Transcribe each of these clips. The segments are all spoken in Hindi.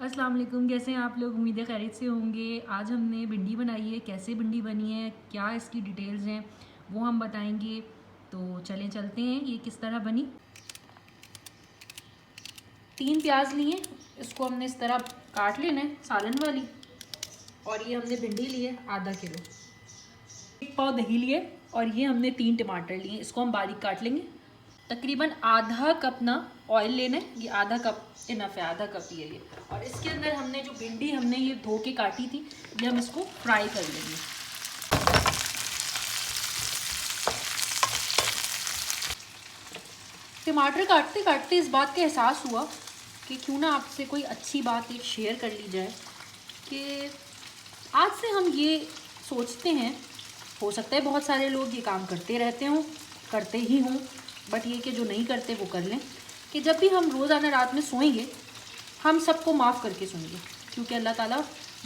अस्सलाम वालेकुम, कैसे हैं आप लोग। उम्मीद है खैरियत से होंगे। आज हमने भिंडी बनाई है। कैसे भिंडी बनी है, क्या इसकी डिटेल्स हैं, वो हम बताएंगे। तो चलें चलते हैं ये किस तरह बनी। 3 प्याज लिए, इसको हमने इस तरह काट लेना है सालन वाली। और ये हमने भिंडी ली है आधा किलो। 1 पाव दही लिए और ये हमने 3 टमाटर लिए, इसको हम बारीक काट लेंगे। तकरीबन आधा कप ना ऑयल लेना है, ये आधा कप इनफ है, आधा कप ही है ये। और इसके अंदर हमने जो भिंडी हमने ये धो के काटी थी, ये हम इसको फ्राई कर लेंगे। टमाटर काटते काटते इस बात का एहसास हुआ कि क्यों ना आपसे कोई अच्छी बात एक शेयर कर ली जाए कि आज से हम ये सोचते हैं, हो सकता है बहुत सारे लोग ये काम करते रहते हों, करते ही हों, बट ये कि जो नहीं करते वो कर लें, कि जब भी हम रोज़ाना रात में सोएंगे हम सबको माफ़ करके सोएंगे, क्योंकि अल्लाह ताला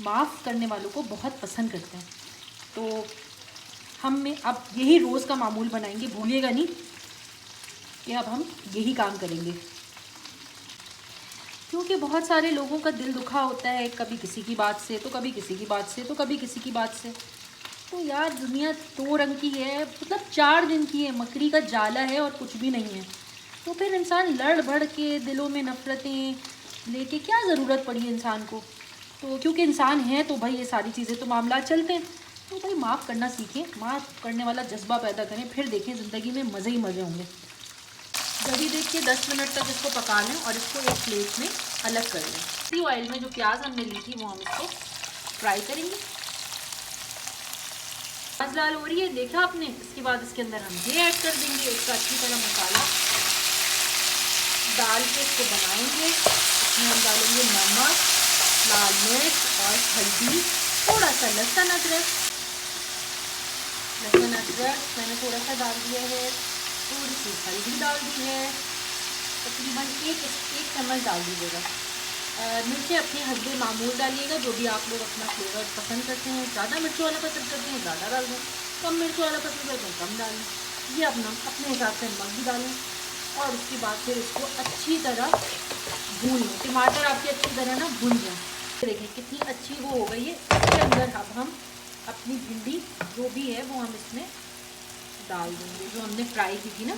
माफ़ करने वालों को बहुत पसंद करते हैं। तो हम में अब यही रोज़ का मामूल बनाएंगे, भूलिएगा नहीं कि अब हम यही काम करेंगे, क्योंकि बहुत सारे लोगों का दिल दुखा होता है, कभी किसी की बात से, तो कभी किसी की बात से, तो कभी किसी की बात से। तो यार दुनिया 2 रंग की है, मतलब 4 दिन की है, मकड़ी का जाला है और कुछ भी नहीं है। तो फिर इंसान लड़ भड़ के दिलों में नफ़रतें लेके क्या ज़रूरत पड़ी इंसान को। तो क्योंकि इंसान है तो भाई ये सारी चीज़ें तो मामला चलते हैं। तो भाई माफ़ करना सीखें, माफ़ करने वाला जज्बा पैदा करें, फिर देखें ज़िंदगी में मज़े ही मज़े होंगे। जल्दी देख के 10 मिनट तक इसको पका लें और इसको एक प्लेट में अलग कर लें। इसी ऑयल में जो प्याज हमने ली थी वो हम इसको फ्राई करेंगे। प्याज लाल हो रही है, देखा आपने। इसके बाद इसके अंदर हम ये ऐड कर देंगे, इसका अच्छी तरह मसाला डाल के इसको बनाएंगे। इसमें हम डालेंगे नमक, लाल मिर्च और हल्दी, थोड़ा सा लहसुन अदरक मैंने थोड़ा सा डाल दिया है, थोड़ी सी हल्दी डाल दी है, तकरीबन एक चम्मच डाल दीजिएगा। मिर्चें अपने हस्बे मामूल डालिएगा, जो भी आप लोग अपना फ्लेवर पसंद करते हैं। ज़्यादा मिर्च वाला पसंद करते हैं ज़्यादा डाल दें, कम मिर्च वाला पसंद करते हैं कम डालें। ये अपने हिसाब से नमक भी डालें और उसके बाद फिर इसको अच्छी तरह भून लें। टमाटर आपकी अच्छी तरह ना भून जाए। देखिए कितनी अच्छी वो हो गई है। इसके अंदर अब हम अपनी भिंडी जो भी है वो हम इसमें डाल देंगे, जो हमने फ्राई की थी ना,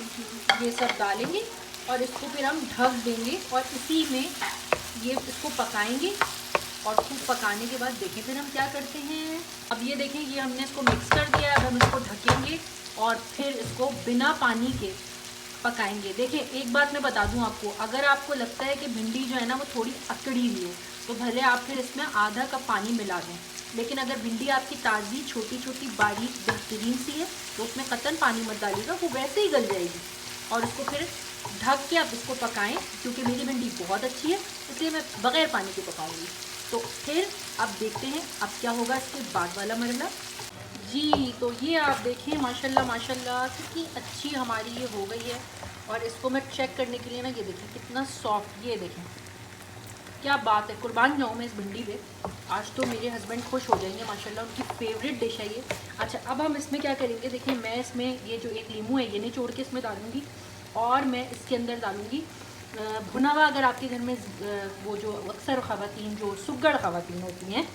ये सब डालेंगे और इसको फिर हम ढक देंगे और इसी में ये इसको पकाएंगे। और खूब पकाने के बाद देखें फिर हम क्या करते हैं। अब ये देखें, ये हमने इसको मिक्स कर दिया है। अब हम इसको ढकेंगे और फिर इसको बिना पानी के पकाएंगे। देखें एक बात मैं बता दूं आपको, अगर आपको लगता है कि भिंडी जो है ना वो थोड़ी अकड़ी हुई है, तो भले आप फिर इसमें आधा कप पानी मिला दें। लेकिन अगर भिंडी आपकी ताज़ी छोटी छोटी बारीक बेहतरीन सी है तो उसमें कतई पानी मत डालिएगा, वो वैसे ही गल जाएगी। और उसको फिर ढक के आप इसको पकाएं, क्योंकि मेरी भिंडी बहुत अच्छी है इसलिए मैं बग़ैर पानी के पकाऊंगी। तो फिर अब देखते हैं अब क्या होगा इसके बाद वाला मरला जी। तो ये आप देखें माशाल्लाह माशाल्लाह कितनी अच्छी हमारी ये हो गई है। और इसको मैं चेक करने के लिए ना, ये देखें कितना सॉफ्ट, ये देखें क्या बात है। कुर्बान जाऊँ मैं इस भिंडी पे। आज तो मेरे हस्बैंड खुश हो जाएंगे माशाल्लाह, उनकी फेवरेट डिश है ये। अच्छा अब हम इसमें क्या करेंगे, देखिए मैं इसमें ये जो एक लीमू है ये निचोड़ के इसमें डालूँगी और मैं इसके अंदर डालूँगी भुना हुआ। अगर आपके घर में वो जो अक्सर ख़वातीन जो सुगड़ ख़वातीन होती हैं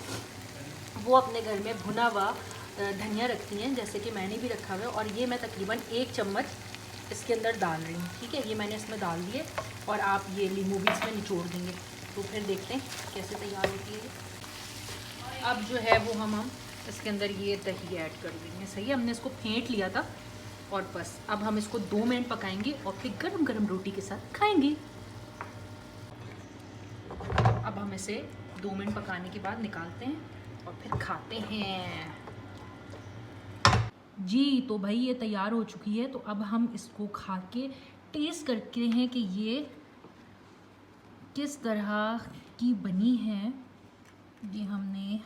वो अपने घर में भुना हुआ धनिया रखती हैं, जैसे कि मैंने भी रखा हुआ है, और ये मैं तकरीबन 1 चम्मच इसके अंदर डाल रही हूँ। ठीक है, ये मैंने इसमें डाल दिए और आप ये लीमू भी इसमें निचोड़ देंगे। तो फिर देखते हैं कैसे तैयार होती है। अब जो है वो हम इसके अंदर ये दही ऐड कर देंगे। सही है, हमने इसको फेंट लिया था और बस अब हम इसको 2 मिनट पकाएंगे और फिर गरम गरम रोटी के साथ खाएंगे। अब हम इसे 2 मिनट पकाने के बाद निकालते हैं और फिर खाते हैं जी। तो भाई ये तैयार हो चुकी है। तो अब हम इसको खा के टेस्ट करते हैं कि ये किस तरह की बनी है। ये हमने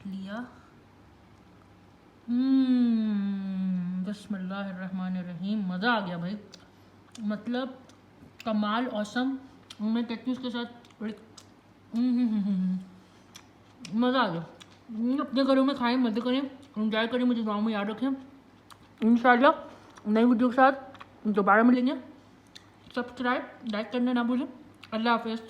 लिया, बिस्मिल्लाहिर्रहमानिर्रहीम। मज़ा आ गया भाई, मतलब कमाल, औसम। मैं कहती हूँ इसके साथ मज़ा आ गया। अपने घरों में खाएं, मज़े करें, एंजॉय करें, मुझे दुआओं में याद रखें। इंशाल्लाह नई वीडियो के साथ दोबारा मिलेंगे। सब्सक्राइब लाइक करना ना भूलें। अल्लाह हाफ़िज़।